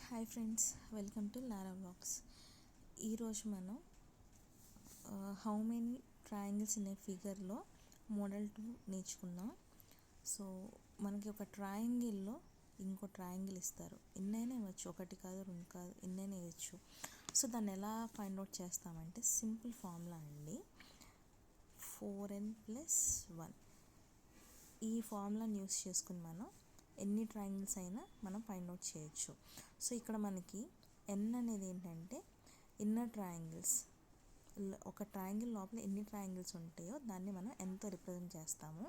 Hi friends, welcome to Lara vlogs. ఈరోజు మనం how many triangles in a ఫిగర్లో model 2 నేర్చుకుందాం. సో మనకి ఒక ట్రయాంగిల్లో ఇంకో ట్రయాంగిల్ ఇస్తారు. ఎన్నైనా ఇవ్వచ్చు, ఒకటి కాదు రెండు కాదు, ఎన్నైనా ఇవ్వచ్చు. సో దాన్ని ఎలా ఫైండ్ అవుట్ చేస్తామంటే సింపుల్ ఫార్ములా అండి, 4n+1. ఈ ఫార్ములాని యూస్ చేసుకుని మనం ఎన్ని ట్రయాంగిల్స్ అయినా మనం ఫైండ్ అవుట్ చేయొచ్చు. సో ఇక్కడ మనకి n అనేది ఏంటంటే ఇన్నర్ ట్రయాంగిల్స్, ఒక ట్రయాంగిల్ లోపల ఎన్ని ట్రయాంగిల్స్ ఉంటాయో దాన్ని మనం nతో రిప్రజెంట్ చేస్తాము.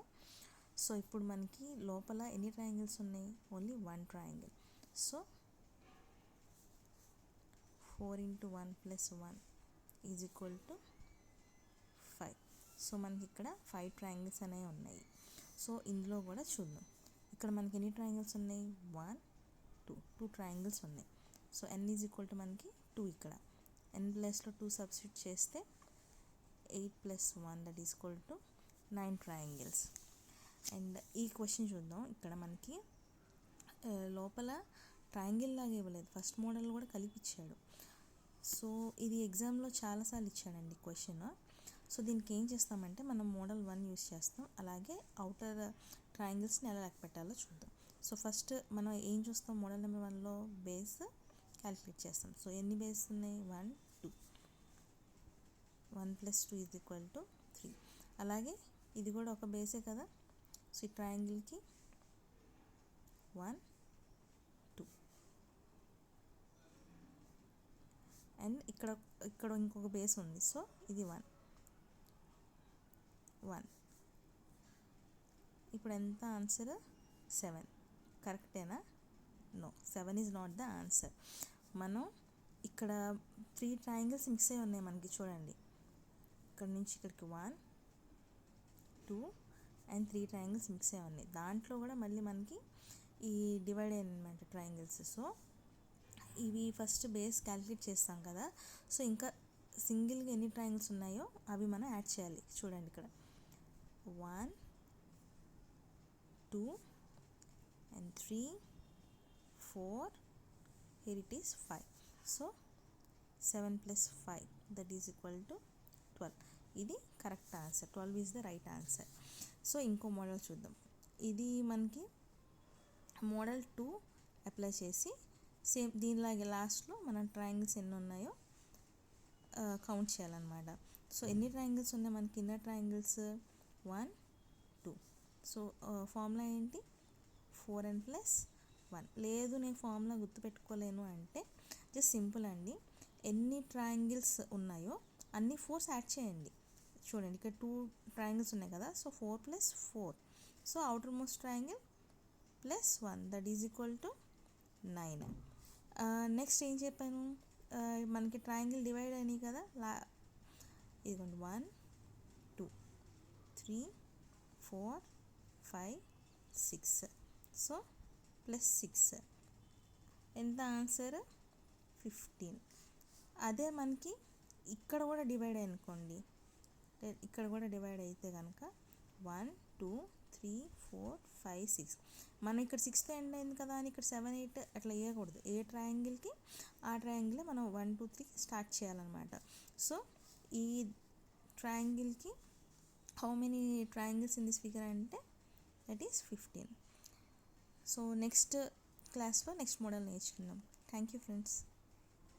సో ఇప్పుడు మనకి లోపల ఎన్ని ట్రయాంగిల్స్ ఉన్నాయి? Only 1 triangle. సో 4 × 1 + 1 = 5. సో మనకి ఇక్కడ 5 ట్రయాంగిల్స్ అనేవి ఉన్నాయి. సో ఇందులో కూడా చూద్దాం, ఇక్కడ మనకి ఎన్ని ట్రయాంగిల్స్ ఉన్నాయి? 1 2 ట్రయాంగిల్స్ ఉన్నాయి. సో n = మనకి 2. ఇక్కడ n ప్లేస్లో 2 సబ్స్టిట్యూట్ చేస్తే 8 + 1 = 9 ట్రయాంగిల్స్. అండ్ ఈ క్వశ్చన్ చూద్దాం. ఇక్కడ మనకి లోపల ట్రయాంగిల్ లాగా ఇవ్వలేదు, ఫస్ట్ మోడల్ కూడా కలిపి ఇచ్చాడు. సో ఇది ఎగ్జామ్లో చాలాసార్లు ఇచ్చాడండి క్వశ్చన్. సో దీనికి ఏం చేస్తామంటే మనం మోడల్ 1 యూస్ చేస్తాం, అలాగే అవుటర్ ట్రయాంగిల్స్ని ఎలా లెక్క పెట్టాలో చూద్దాం. సో ఫస్ట్ మనం ఏం చూస్తాం, మోడల్ నెంబర్ 1లో బేస్ క్యాలిక్యులేట్ చేస్తాం. సో ఎన్ని బేస్ ఉన్నాయి? 1 2. 1 + 2 = 3. అలాగే ఇది కూడా ఒక బేసే కదా. సో ఈ ట్రయాంగిల్కి 1 2 అండ్ ఇక్కడ ఇంకొక బేస్ ఉంది. సో ఇది 1 1. ఇప్పుడు ఎంత ఆన్సర్? 7. కరెక్టేనా? No, 7 is not the answer. మనం ఇక్కడ 3 ట్రయాంగిల్స్ మిక్స్ అయి ఉన్నాయి మనకి, చూడండి. ఇక్కడ నుంచి ఇక్కడికి 1 2 అండ్ 3 ట్రయాంగిల్స్ మిక్స్ అయి ఉన్నాయి. దాంట్లో కూడా మళ్ళీ మనకి ఈ డివైడ్ అయ్యాయన్నమాట ట్రయాంగిల్స్. సో ఇవి ఫస్ట్ బేస్ క్యాలిక్యులేట్ చేస్తాం కదా. సో ఇంకా సింగిల్గా ఎన్ని ట్రయాంగిల్స్ ఉన్నాయో అవి మనం యాడ్ చేయాలి. చూడండి, ఇక్కడ 1 2 and 3 4, here it is 5. So 7 + 5 = 12. ఇది correct answer. 12 is the right answer. So ఇంకో మోడల్ చూద్దాం. ఇది మనకి మోడల్ 2 అప్లై చేసి సేమ్ దీనిలాగే లాస్ట్లో మనం ట్రయాంగిల్స్ ఎన్ని ఉన్నాయో కౌంట్ చేయాలన్నమాట. సో ఎన్ని ట్రయాంగిల్స్ ఉన్నాయి మనకి? Inner triangles 1 2. సో ఫార్ములా ఏంటి? 4n+1. లేదు నేను ఫార్ములా గుర్తుపెట్టుకోలేను అంటే జస్ట్ సింపుల్ అండి, ఎన్ని ట్రయాంగిల్స్ ఉన్నాయో అన్ని 4s యాడ్ చేయండి. చూడండి, ఇక్కడ 2 ట్రయాంగిల్స్ ఉన్నాయి కదా. So 4 + 4. So outer most triangle +1 = 9. Next ఏం చెప్పాను, మనకి ట్రయాంగిల్ డివైడ్ అయినాయి కదా. ఇదిగోండి 1 2 3 4 5 6. సో +6 ఎంత ఆన్సర్? 15. అదే మనకి ఇక్కడ కూడా డివైడ్ అనుకోండి, ఇక్కడ కూడా డివైడ్ అయితే కనుక 1 2 3 4 5 6. మనం ఇక్కడ 6తో ఎండ్ అయింది కదా అని ఇక్కడ 7 8 అట్లా వేయకూడదు. ఏ ట్రయాంగిల్కి ఆ ట్రయాంగిల్ మనం 1 2 3 స్టార్ట్ చేయాలన్నమాట. సో ఈ ట్రయాంగిల్కి how many triangles in this figure అంటే దట్ ఈస్ 15. సో నెక్స్ట్ క్లాస్లో నెక్స్ట్ మోడల్ నేర్చుకుందాం. Thank you friends.